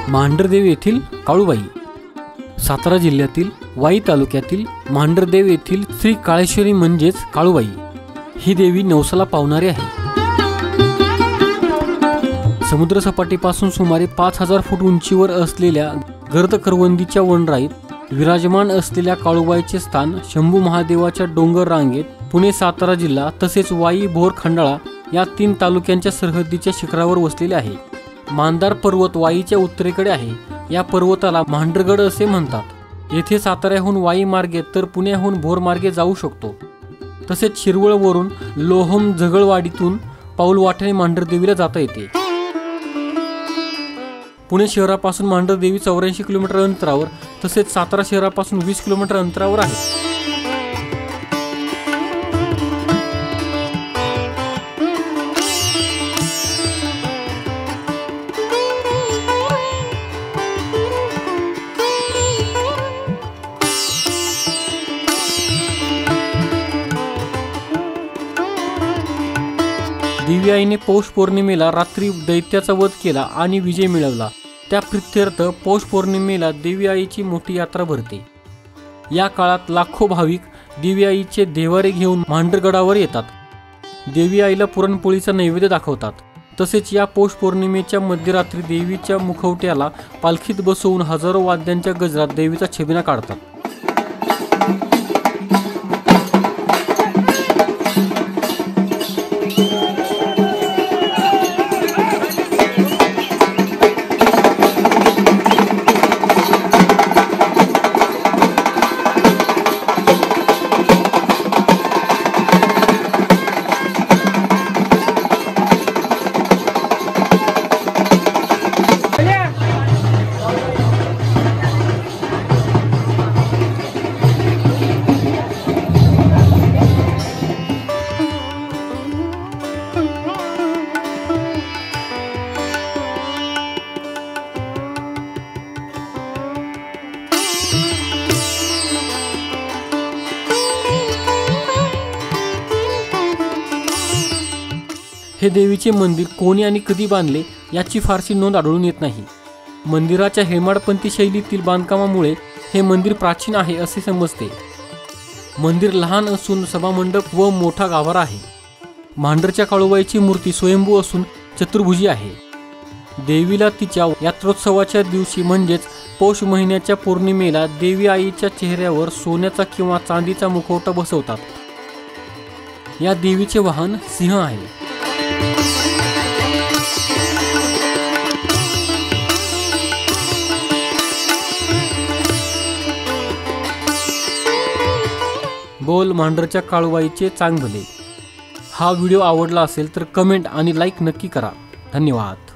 मांढरदेव येथील काळूबाई। सातारा जिल्ह्यातील वाई तालुक्यातील मांढरदेव येथील श्री काळेश्वरी म्हणजेच काळूबाई ही देवी नवसाला पावणारी आहे। समुद्रसपाटीपासून सुमारे 5000 फूट उंचीवर असलेल्या गर्द करवंदीच्या वनराईत विराजमान असलेल्या काळूबाईचे स्थान शंभू महादेवाच्या डोंगर रांगेत पुणे सातारा जिल्हा तसेच वाई भोर खंडाळा या 3 तालुक्यांच्या सरहद्दीच्या शिखरावर वसलेले आहे। मांदार पर्वत वाईच्या उत्तरेकडे आहे। या पर्वताला मांढरगड असे म्हणतात। येथे साताऱ्याहून वाई मार्गे तर पुण्याहून भोर मार्गे जाऊ शकतो। तसेच शिरवळवरून लोहम झगळवाडीतून पाऊल वाटेने मांढरदेवीला जाता येते। पुणे शहरापासून मांढरदेवी 84 किलोमीटर अंतरावर तसेच सातारा शहरापासून 20 किलोमीटर अंतरावर आहे। देवी आईने पौष पौर्णिमेला रात्री दैत्याचा वध केला आणि विजय मिळवला। त्या प्रित्यर्थ पौष पौर्णिमेला देवी आईची मोठी यात्रा भरते। या काळात लाखो भाविक देवी आईचे देवारे घेऊन मांढरगडावर येतात। देवी आईला पुरणपोळीचा नैवेद्य दाखवतात। तसेच या पौष पौर्णिमेच्या मध्यरात्री देवीच्या मुखवट्याला पालखीत बसवून हजारो वाद्यांच्या गजरात देवीचा छबिना काढतात। हे देवीचे मंदिर कोणी आणि कधी बांधले याची फारशी नोंद आढळून येत नाही। मंदिराच्या हेमाडपंथी शैलीतील बांधकामामुळे हे मंदिर प्राचीन आहे असे समजते। मंदिर लहान असून सभामंडप व मोठा गाभारा आहे। मांढरच्या काळूबाईची मूर्ती स्वयंभू असून चतुर्भुजी आहे। देवीला तिच्या यात्रोत्सवाच्या दिवशी म्हणजेच पौष महिन्याच्या पौर्णिमेला देवी आईच्या चेहऱ्यावर सोन्याचा किंवा चांदीचा मुखवटा बसवतात। या देवीचे वाहन सिंह आहे। बोल मांढरच्या काळूबाईचे चांग भले। हा व्हिडिओ आवडला असेल तर कमेंट आणि लाईक नक्की करा। धन्यवाद।